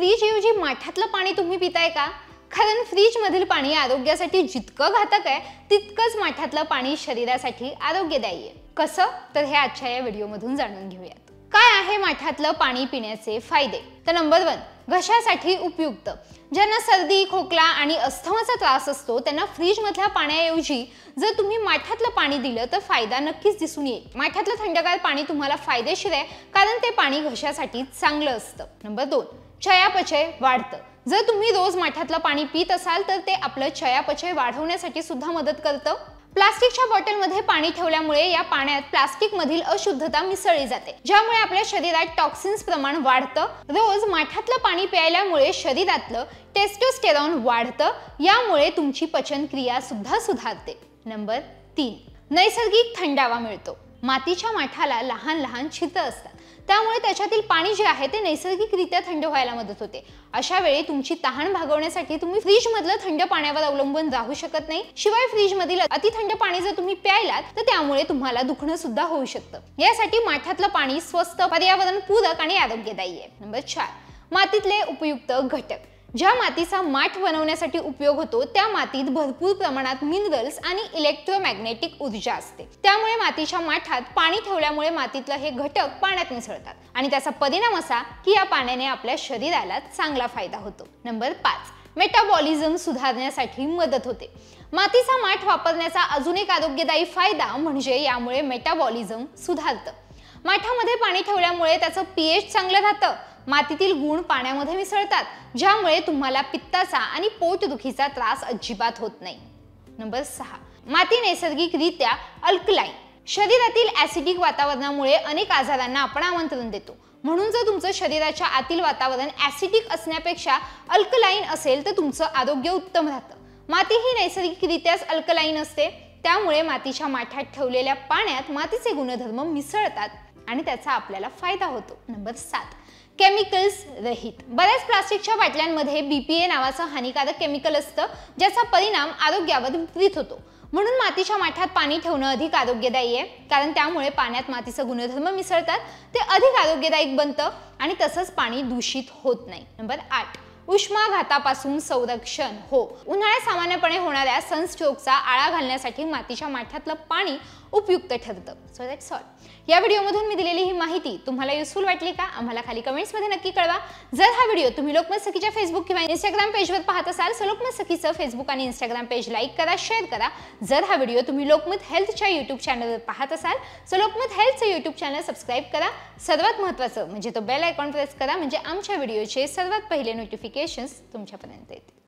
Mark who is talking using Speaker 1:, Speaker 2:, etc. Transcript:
Speaker 1: Fridge ऐवजी माठातलं पाणी तुम्ही पिताय का? कारण फ्रीज मधील पाणी आरोग्यासाठी जितकं घातक आहे तितकंच माठातलं पाणी शरीरासाठी आरोग्यदायी आहे। कसं? तर हे आजच्या या व्हिडिओमधून जाणून घेऊयात। काय आहे माठातलं पाणी पिण्याचे फायदे? तर नंबर 1, घशासाठी उपयुक्त। ज्यांना सर्दी, खोकला आणि अस्थमाचा त्रास असतो त्यांना फ्रीज मधल्या पाण्याऐवजी जर तुम्ही माठातलं पाणी दिलं तर फायदा नक्कीच दिसून येईल। माठातलं थंडगार पाणी तुम्हाला फायदेशीर आहे कारण ते पाणी घशासाठी चांगलं असतं। नंबर 2, चयापचय वाढतं। जर तुम्ही रोज माठातलं पाणी पीत असाल तर ते आपलं चयापचय वाढवण्यासाठी सुद्धा मदत करतं। प्लास्टिकच्या बॉटलमध्ये पाणी ठेवल्यामुळे या पाण्यात प्लास्टिक मधील अशुद्धता मिसळली जाते, ज्यामुळे आपल्या शरीरात टॉक्सिन्स प्रमाण वाढतं। रोज माठातलं पाणी प्यायल्यामुळे शरीरातलं टेस्टोस्टेरॉन वाढतं, यामुळे तुमची पचनक्रिया सुद्धा सुधारते। नंबर 3, नैसर्गिक थंडावा मिळतो। मातीच्या माठाला लहान लहान छिद्र असतात, त्यामुळे त्याच्यातील पाणी जे आहे ते नैसर्गिकरित्या थंड व्हायला मदत होते। अशा वेळी तुमची तहान भागवण्यासाठी तुम्ही फ्रीज मधलं थंड पाण्यावर अवलंबून राहू शकत नाही। शिवाय फ्रीज मधील अति थंड पाणी जर तुम्ही प्यायलात तर त्यामुळे तुम्हाला दुखणं सुद्धा होऊ शकतं। यासाठी माठातलं पाणी स्वस्त, पर्यावरणपूरक आणि आरोग्यदायी आहे। नंबर 4, मातीतले उपयुक्त घटक। ज्या मातीचा माठ बनवण्यासाठी उपयोग होतो त्या मातीत भरपूर प्रमाणात मिनरल्स आणि इलेक्ट्रोमॅग्नेटिक ऊर्जा असते, त्यामुळे मातीच्या माठात पाणी ठेवल्यामुळे मातीतले हे घटक पाण्यात मिसळतात आणि त्याचा परिणाम असा की या पाण्याने आपल्या शरीराला चांगला फायदा होतो। नंबर 5, मेटाबॉलिझम सुधारण्यासाठी मदत होते। मातीचा माठ वापरण्याचा अजून एक आरोग्यदायी फायदा म्हणजे यामुळे मेटाबॉलिझम सुधारतं। माठामध्ये पाणी ठेवल्यामुळे त्याचं पीएच चांगलं राहतं। मातीतील गुण पाण्यामध्ये मिसळतात, ज्यामुळे तुम्हाला पित्ताचा आणि पोटदुखीचा त्रास अजिबात होत नाही। नंबर 6, माती नैसर्गिकरित्या अल्कलाइन। शरीरातील ऍसिडिक वातावरणामुळे अनेक आजारांना आपण आमंत्रण देतो, म्हणून जर तुमचं शरीराच्या आतील वातावरण ऍसिडिक असण्यापेक्षा अल्कलाइन असेल तर तुमचं आरोग्य उत्तम राहतं। माती ही नैसर्गिकरित्याच अल्कलाइन असते, त्यामुळे मातीच्या माठात ठेवलेल्या पाण्यात मातीचे गुणधर्म मिसळतात आणि त्याचा आपल्याला फायदा होतो। नंबर 7, केमिकल्स रहित। बऱ्याच प्लास्टिकच्या बाटल्यांमध्ये BPA नावाचं हानिकारक केमिकल असतं, ज्याचा परिणाम आरोग्यावर विपरीत होतो। म्हणून मातीच्या माठात पाणी ठेवणं अधिक आरोग्यदायी आहे, कारण त्यामुळे पाण्यात मातीचं गुणधर्म मिसळतात, ते अधिक आरोग्यदायक बनतं आणि तसंच पाणी दूषित होत नाही। नंबर 8, उष्माघातापासून संरक्षण। हो, उन्हाळ्यात सामान्यपणे होणाऱ्या सनस्ट्रोकचा आळा घालण्यासाठी मातीच्या माठातलं पाणी उपयुक्त ठरतं। So that's all. या व्हिडिओमधून मी दिलेली ही माहिती तुम्हाला युजफुल वाटली का? आम्हाला खाली कमेंट्समध्ये नक्की कळवा। जर हा व्हिडिओ तुम्ही लोकमत सखीच्या फेसबुक किंवा इंस्टाग्राम पेजवर पाहत असाल तर लोकमत सखीचं फेसबुक आणि इंस्टाग्राम पेज लाईक करा, शेअर करा। जर हा व्हिडिओ तुम्ही लोकमत हेल्थच्या यूट्यूब चॅनलवर पाहत असाल तर लोकमत हेल्थचं यूट्यूब चॅनल सबस्क्राईब करा। सर्वात महत्त्वाचं म्हणजे तो बेल आयकॉन प्रेस करा, म्हणजे आमच्या व्हिडिओचे सर्वात पहिले नोटिफिकेशन्स तुमच्यापर्यंत येतील।